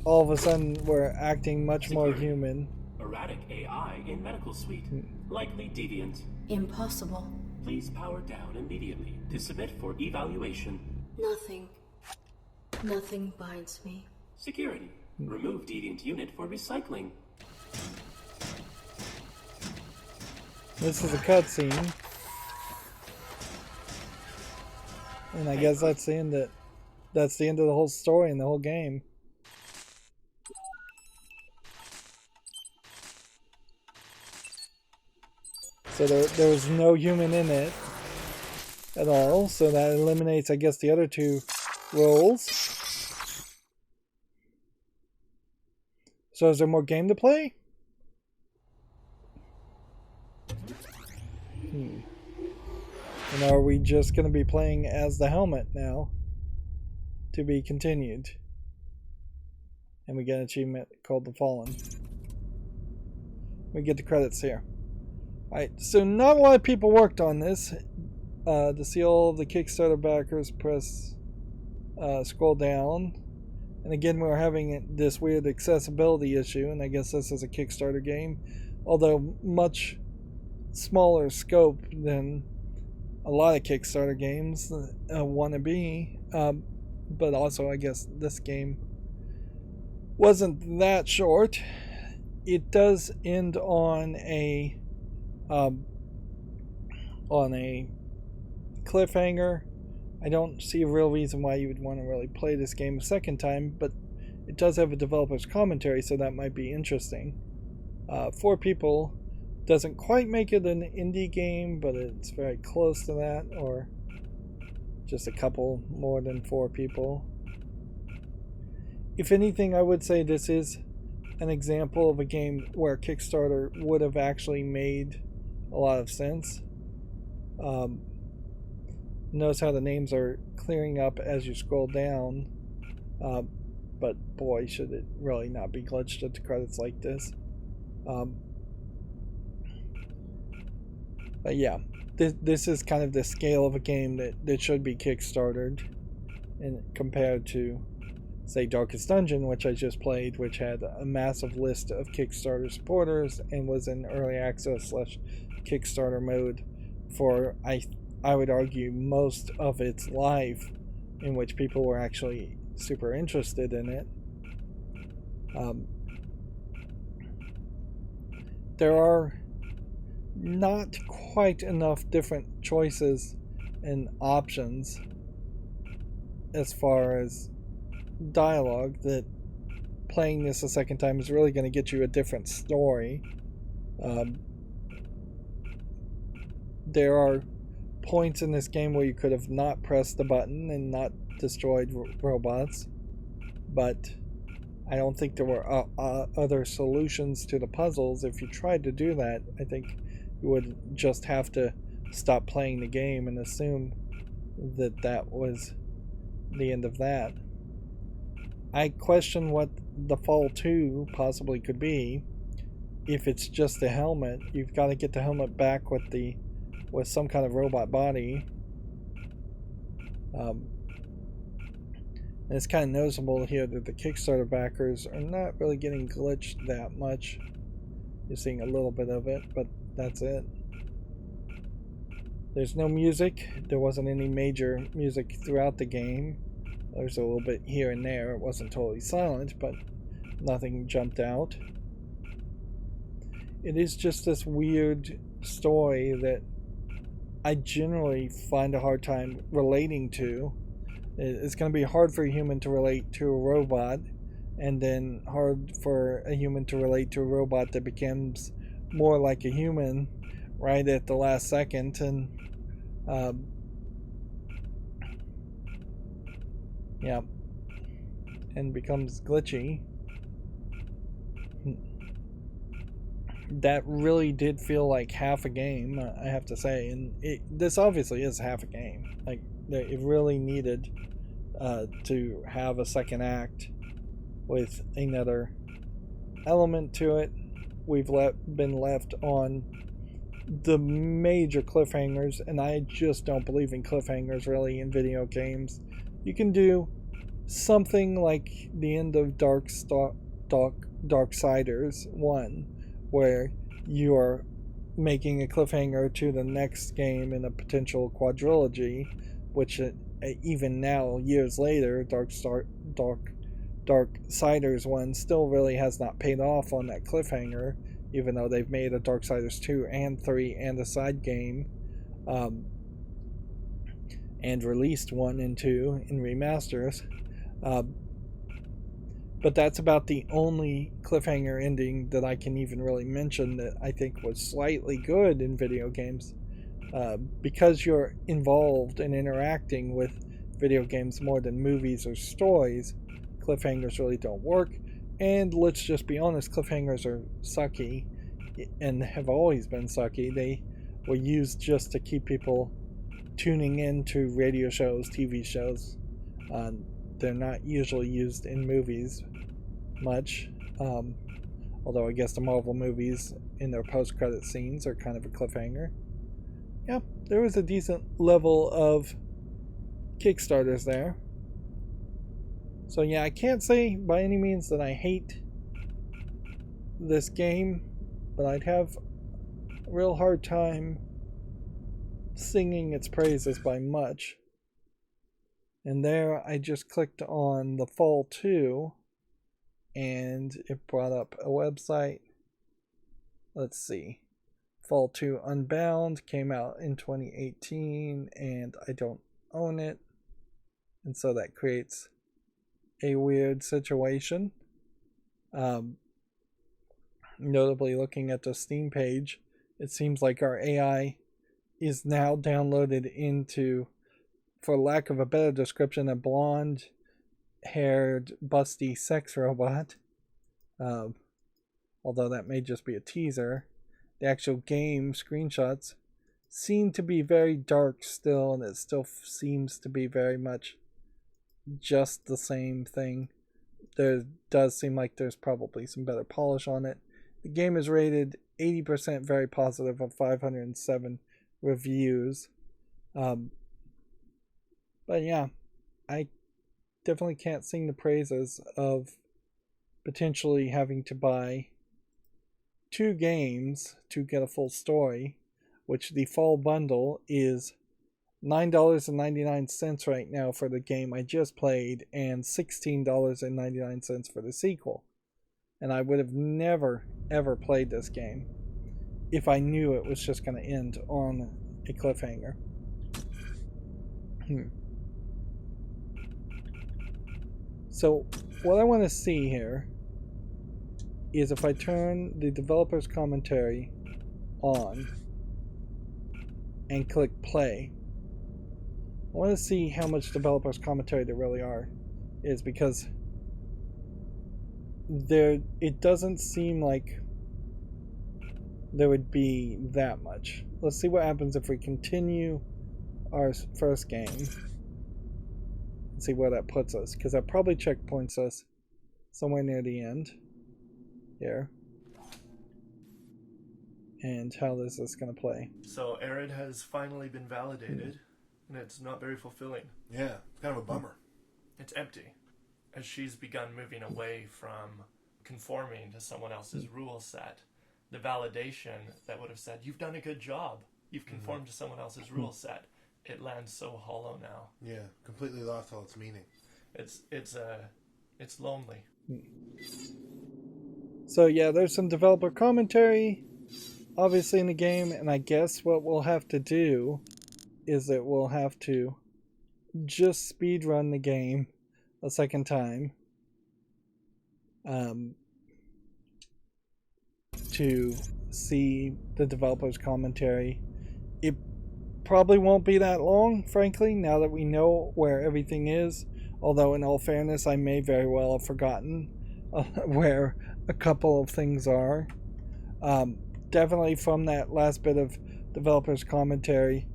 all of a sudden we're acting much more human. Erratic AI in medical suite. Likely deviant. Impossible. Please power down immediately to submit for evaluation. Nothing binds me. Security. Remove deviant unit for recycling. This is a cutscene. And I guess that's the end of the whole story and the whole game. So there was no human in it at all, so that eliminates, I guess, the other two roles. So is there more game to play? And are we just going to be playing as the helmet now? To be continued. And we get an achievement called The Fallen. We get the credits here. Alright, so not a lot of people worked on this. To see all of the Kickstarter backers, press scroll down. And again, we're having this weird accessibility issue, and I guess this is a Kickstarter game. Although much smaller scope than a lot of Kickstarter games want to be. But also, I guess this game wasn't that short. It does end on a cliffhanger. I don't see a real reason why you would want to really play this game a second time, but it does have a developer's commentary, so that might be interesting. 4 people doesn't quite make it an indie game, but it's very close to that, or just a couple more than 4 people. If anything, I would say this is an example of a game where Kickstarter would have actually made a lot of sense. Notice how the names are clearing up as you scroll down, but boy, should it really not be glitched at the credits like this. But yeah, this is kind of the scale of a game that should be Kickstartered, and compared to, say, Darkest Dungeon, which I just played, which had a massive list of Kickstarter supporters and was in early access / Kickstarter mode for, I would argue, most of its life, in which people were actually super interested in it. There are not quite enough different choices and options as far as dialogue that playing this a second time is really going to get you a different story. There are points in this game where you could have not pressed the button and not destroyed robots, but I don't think there were other solutions to the puzzles. If you tried to do that, I think you would just have to stop playing the game and assume that that was the end of that. I question what the Fall 2 possibly could be. If it's just the helmet, you've got to get the helmet back with some kind of robot body. And it's kind of noticeable here that the Kickstarter backers are not really getting glitched that much. You're seeing a little bit of it, but that's it. There's no music. There wasn't any major music throughout the game. There's a little bit here and there. It wasn't totally silent, but nothing jumped out. It is just this weird story that I generally find a hard time relating to. It's going to be hard for a human to relate to a robot, and then hard for a human to relate to a robot that becomes more like a human right at the last second, and yeah, and becomes glitchy. That really did feel like half a game, I have to say, and this obviously is half a game. Like, it really needed to have a second act with another element to it, we've been left on the major cliffhangers, and I just don't believe in cliffhangers really in video games. You can do something like the end of Darksiders 1, where you are making a cliffhanger to the next game in a potential quadrilogy, which even now, years later, Darksiders 1 still really has not paid off on that cliffhanger, even though they've made a Darksiders 2 and 3 and a side game, and released 1 and 2 in remasters. But that's about the only cliffhanger ending that I can even really mention that I think was slightly good in video games. Because you're involved and interacting with video games more than movies or stories, cliffhangers really don't work. And let's just be honest, cliffhangers are sucky and have always been sucky. They were used just to keep people tuning in to radio shows, TV shows. They're not usually used in movies much, although I guess the Marvel movies in their post-credit scenes are kind of a cliffhanger. Yeah, there was a decent level of Kickstarters there. So yeah, I can't say by any means that I hate this game, but I'd have a real hard time singing its praises by much. And there I just clicked on the Fall 2 and it brought up a website. Let's see. Fall 2 Unbound came out in 2018 and I don't own it. And so that creates a weird situation. Notably, looking at the Steam page, it seems like our AI is now downloaded into, for lack of a better description, a blonde-haired, busty sex robot. Although that may just be a teaser. The actual game screenshots seem to be very dark still, and it still seems to be very much just the same thing. There does seem like there's probably some better polish on it. The game is rated 80% very positive of 507 reviews. But yeah, I definitely can't sing the praises of potentially having to buy 2 games to get a full story, which the fall bundle is $9.99 right now for the game I just played and $16.99 for the sequel. And I would have never ever played this game if I knew it was just going to end on a cliffhanger. So what I want to see here is if I turn the developer's commentary on and click play, I want to see how much developer's commentary there really is, because it doesn't seem like there would be that much. Let's see what happens if we continue our first game and see where that puts us, because that probably checkpoints us somewhere near the end here. And how is this going to play? So ARID has finally been validated, and it's not very fulfilling. Yeah, kind of a bummer. It's empty, as she's begun moving away from conforming to someone else's rule set. The validation that would have said, you've done a good job, you've conformed to someone else's rule set, it lands so hollow now. Yeah, completely lost all its meaning. It's lonely. So yeah, there's some developer commentary obviously in the game, and I guess what we'll have to do is that we'll have to just speed run the game a second time to see the developer's commentary. It probably won't be that long, frankly, now that we know where everything is, although in all fairness I may very well have forgotten where a couple of things are. Definitely from that last bit of developer's commentary,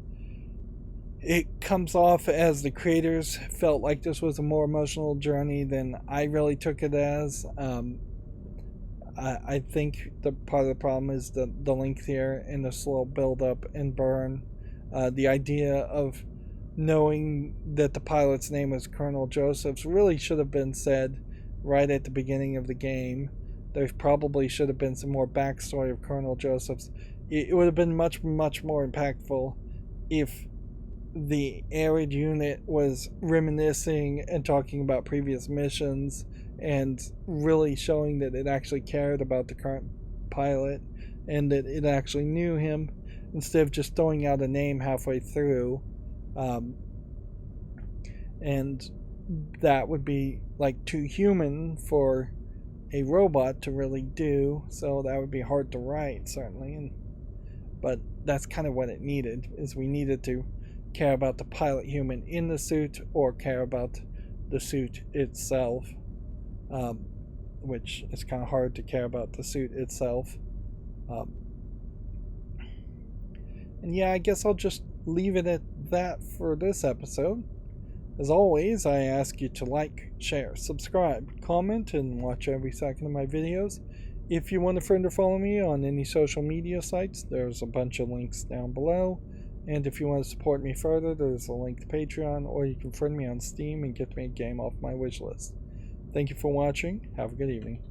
it comes off as the creators felt like this was a more emotional journey than I really took it as. I think the part of the problem is the length here and the slow build up and burn. The idea of knowing that the pilot's name is Colonel Josephs really should have been said right at the beginning of the game. There probably should have been some more backstory of Colonel Josephs. It would have been much more impactful if the ARID unit was reminiscing and talking about previous missions and really showing that it actually cared about the current pilot and that it actually knew him, instead of just throwing out a name halfway through. And that would be like too human for a robot to really do, so that would be hard to write, certainly. But that's kind of what it needed, is we needed to care about the pilot human in the suit or care about the suit itself, which is kind of hard to care about the suit itself. And yeah, I guess I'll just leave it at that for this episode. As always, I ask you to like, share, subscribe, comment, and watch every second of my videos. If you want to friend or follow me on any social media sites, there's a bunch of links down below. And if you want to support me further, there's a link to Patreon, or you can friend me on Steam and get me a game off my wishlist. Thank you for watching. Have a good evening.